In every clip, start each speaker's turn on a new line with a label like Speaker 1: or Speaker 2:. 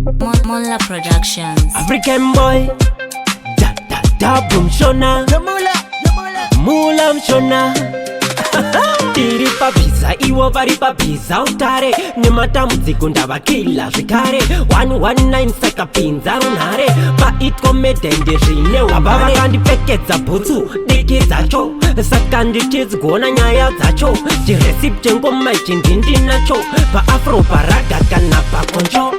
Speaker 1: Mula Productions.
Speaker 2: African boy, boom shona, Mula mshona. Tiri pabiza iwo vari pabiza utare nematambudziko ndavakila zvikare 119 saka pinza runhare paitkomedhende zvine amba vakandipfekedza bhutsu diki dzacho saka ndichizigona nyaya dzacho chiresipi chengoma ichi ndindinacho paafro paraga kana pakoncho.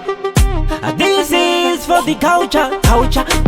Speaker 2: This is for the culture.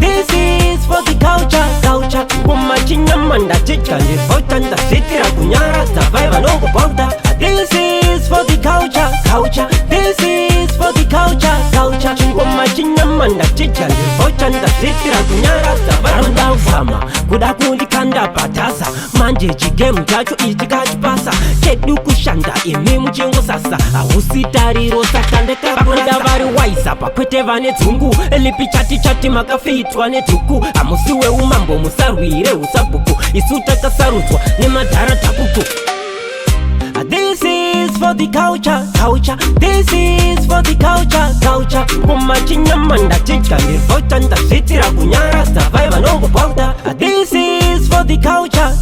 Speaker 2: This is for the culture. Ngoma chinyama ndachidya ndivota ndazvitira kunyaradza vai vanongobhauta. This is for the culture. This is for the culture. Ngoma chinyama ndachidya ndivota ndazvitira kunyaradza vai vanondavama kuda kundikanda bhadhasa manje chigemu chacho ichi kachipasa chedu kushanda imi muchingosasa hausi tariro saka ndakabuda vari waisapa kwete vane dzungu lipi chati makafitwa nedhuku hamusiwe umambo musarwire usabhuku isu takasarudzwa nemadhara tapuku. This is for the culture. This is for the culture. Ngoma chinyama ndachidya ndivota ndazvitira kunyaradza vai vanongobhauta. This is for the culture.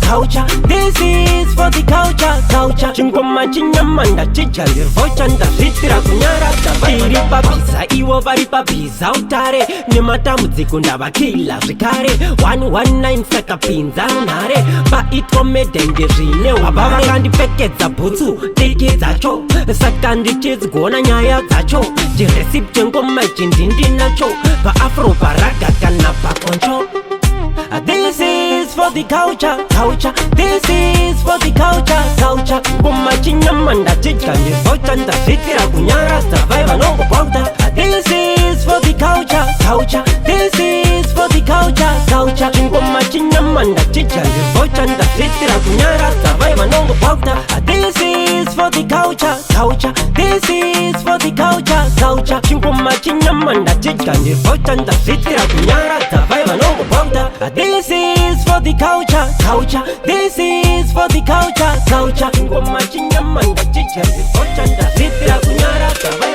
Speaker 2: This is for the culture. Ngoma chinyama ndachidya ndivota ndazvitira kunyaradza vai tiri pabiza iwo vari pabiza utare nematambudziko ndavakila zvikare 119 saka pinza runhare paitkomedhende zvine amba vakandipfekedza bhutsu diki dzacho saka ndichizigona nyaya dzacho chiresipi chengoma ichi ndindinacho paafro paraga kana pakoncho. This is for the culture. This is for the culture. Ngoma chinyama ndachidya ndivota ndazvitira kunyaradza vai vanongobhauta. This is for the culture. This is for the culture. Ngoma chinyama ndachidya ndivota ndazvitira kunyaradza vai vanongobhauta. This is for the culture. This is for the culture. Ngoma chinyama ndachidya ndivota ndazvitira kunyaradza vai vanongobhauta. This is for the culture. This is for the culture. Ngoma chinyama ndachidya ndivota ndazvitira kunyaradza vai